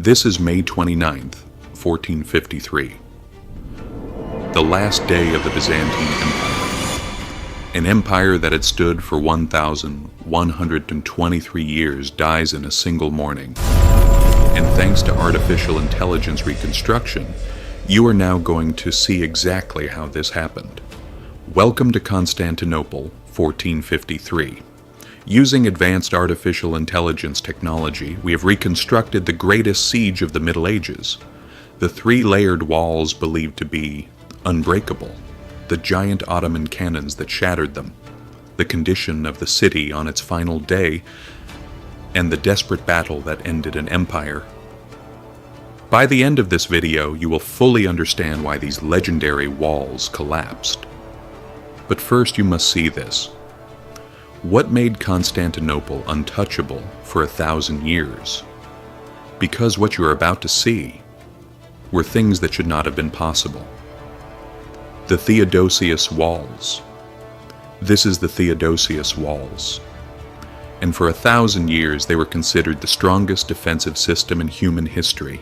This is May 29th, 1453. The last day of the Byzantine Empire. An empire that had stood for 1,123 years dies in a single morning. And thanks to artificial intelligence reconstruction, you are now going to see exactly how this happened. Welcome to Constantinople, 1453. Using advanced artificial intelligence technology, we have reconstructed the greatest siege of the Middle Ages. The three-layered walls believed to be unbreakable, the giant Ottoman cannons that shattered them, the condition of the city on its final day, and the desperate battle that ended an empire. By the end of this video, you will fully understand why these legendary walls collapsed. But first you must see this. What made Constantinople untouchable for 1,000 years? Because what you are about to see were things that should not have been possible. The Theodosius Walls. This is the Theodosius Walls. And for 1,000 years they were considered the strongest defensive system in human history.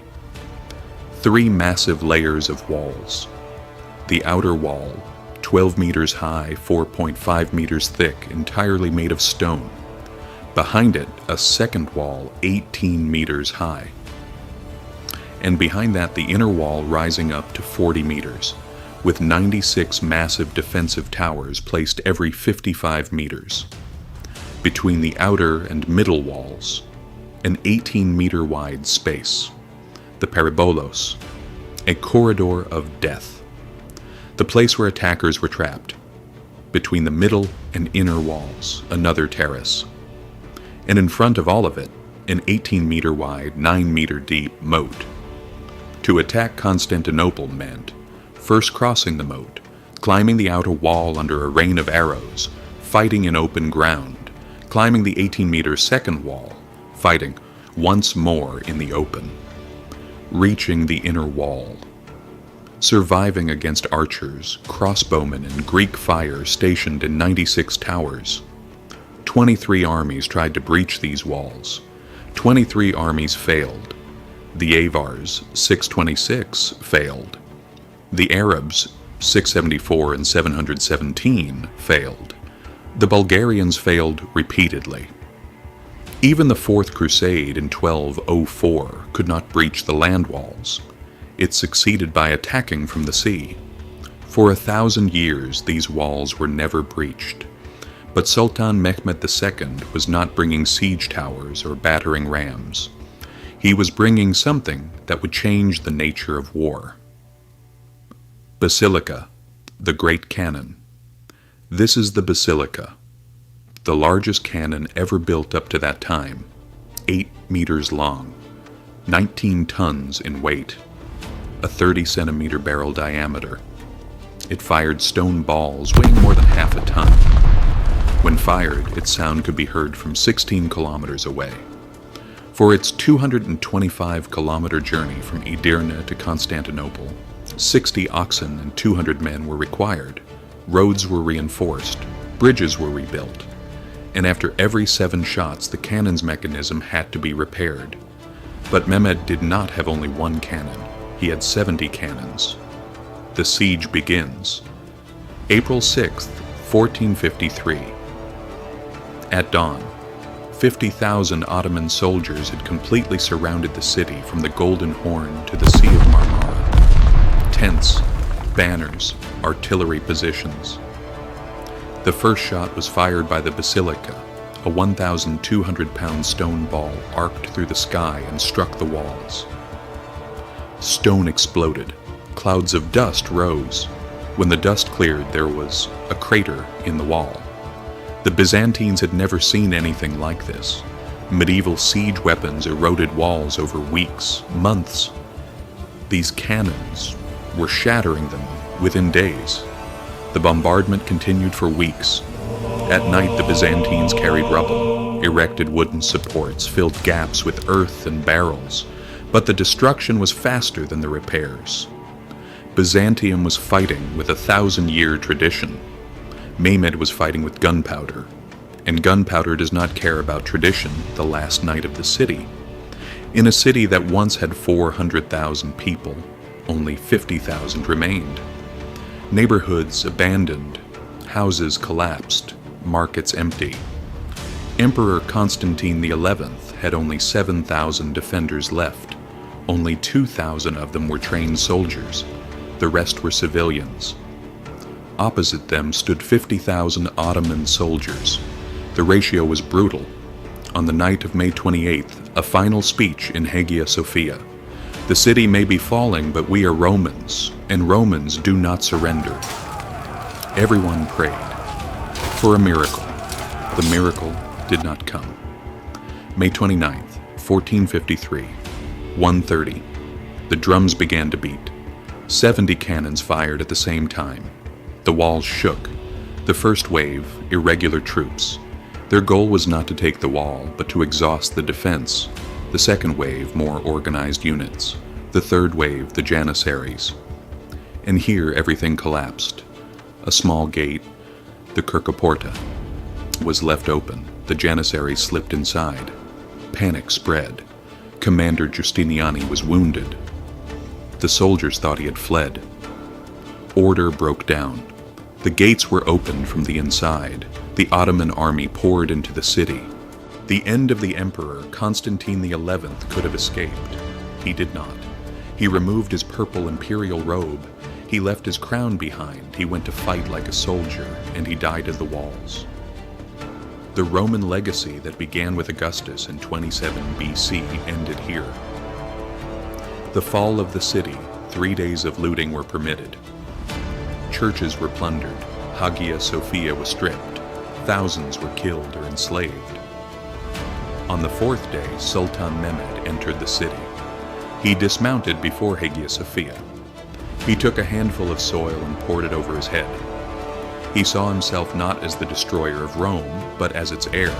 3 massive layers of walls. The outer wall, 12 meters high, 4.5 meters thick, entirely made of stone. Behind it, a second wall, 18 meters high. And behind that, the inner wall rising up to 40 meters, with 96 massive defensive towers placed every 55 meters. Between the outer and middle walls, an 18-meter wide space, the Peribolos, a corridor of death. The place where attackers were trapped. Between the middle and inner walls, another terrace. And in front of all of it, an 18-meter wide, 9-meter deep moat. To attack Constantinople meant first crossing the moat, climbing the outer wall under a rain of arrows, fighting in open ground, climbing the 18-meter second wall, fighting once more in the open, reaching the inner wall, surviving against archers, crossbowmen, and Greek fire stationed in 96 towers. 23 armies tried to breach these walls. 23 armies failed. The Avars, 626, failed. The Arabs, 674 and 717, failed. The Bulgarians failed repeatedly. Even the Fourth Crusade in 1204 could not breach the land walls. It succeeded by attacking from the sea. For 1,000 years, these walls were never breached. But Sultan Mehmed II was not bringing siege towers or battering rams. He was bringing something that would change the nature of war. Basilica, the Great Cannon. This is the Basilica, the largest cannon ever built up to that time, 8 meters long, 19 tons in weight, a 30-centimeter barrel diameter. It fired stone balls weighing more than half a ton. When fired, its sound could be heard from 16 kilometers away. For its 225-kilometer journey from Edirne to Constantinople, 60 oxen and 200 men were required. Roads were reinforced, bridges were rebuilt, and after every 7 shots, the cannon's mechanism had to be repaired. But Mehmed did not have only one cannon. He had 70 cannons. The siege begins. April 6th, 1453. At dawn, 50,000 Ottoman soldiers had completely surrounded the city from the Golden Horn to the Sea of Marmara. Tents, banners, artillery positions. The first shot was fired by the Basilica. A 1,200-pound stone ball arced through the sky and struck the walls. Stone exploded. Clouds of dust rose. When the dust cleared, there was a crater in the wall. The Byzantines had never seen anything like this. Medieval siege weapons eroded walls over weeks, months. These cannons were shattering them within days. The bombardment continued for weeks. At night, the Byzantines carried rubble, erected wooden supports, filled gaps with earth and barrels. But the destruction was faster than the repairs. Byzantium was fighting with a 1,000-year tradition. Mehmed was fighting with gunpowder. And gunpowder does not care about tradition the last night of the city. In a city that once had 400,000 people, only 50,000 remained. Neighborhoods abandoned, houses collapsed, markets empty. Emperor Constantine XI had only 7,000 defenders left. Only 2,000 of them were trained soldiers. The rest were civilians. Opposite them stood 50,000 Ottoman soldiers. The ratio was brutal. On the night of May 28th, a final speech in Hagia Sophia. The city may be falling, but we are Romans, and Romans do not surrender. Everyone prayed for a miracle. The miracle did not come. May 29th, 1453, 1:30. The drums began to beat. 70 cannons fired at the same time. The walls shook. The first wave, irregular troops. Their goal was not to take the wall, but to exhaust the defense. The second wave, more organized units. The third wave, the Janissaries. And here everything collapsed. A small gate, the Kirkoporta, was left open. The Janissaries slipped inside. Panic spread. Commander Giustiniani was wounded. The soldiers thought he had fled. Order broke down. The gates were opened from the inside. The Ottoman army poured into the city. The end of the emperor, Constantine XI, could have escaped. He did not. He removed his purple imperial robe. He left his crown behind. He went to fight like a soldier, and he died in the walls. The Roman legacy that began with Augustus in 27 BC ended here. The fall of the city, 3 days of looting were permitted. Churches were plundered. Hagia Sophia was stripped. Thousands were killed or enslaved. On the fourth day, Sultan Mehmed entered the city. He dismounted before Hagia Sophia. He took a handful of soil and poured it over his head. He saw himself not as the destroyer of Rome, but as its heir.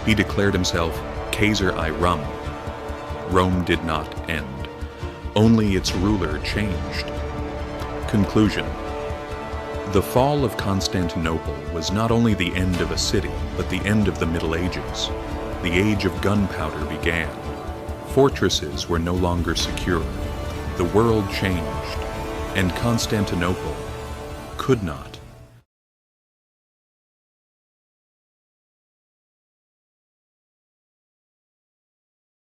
He declared himself Kaiser I Rum. Rome did not end. Only its ruler changed. Conclusion. The fall of Constantinople was not only the end of a city, but the end of the Middle Ages. The age of gunpowder began. Fortresses were no longer secure. The world changed, and Constantinople could not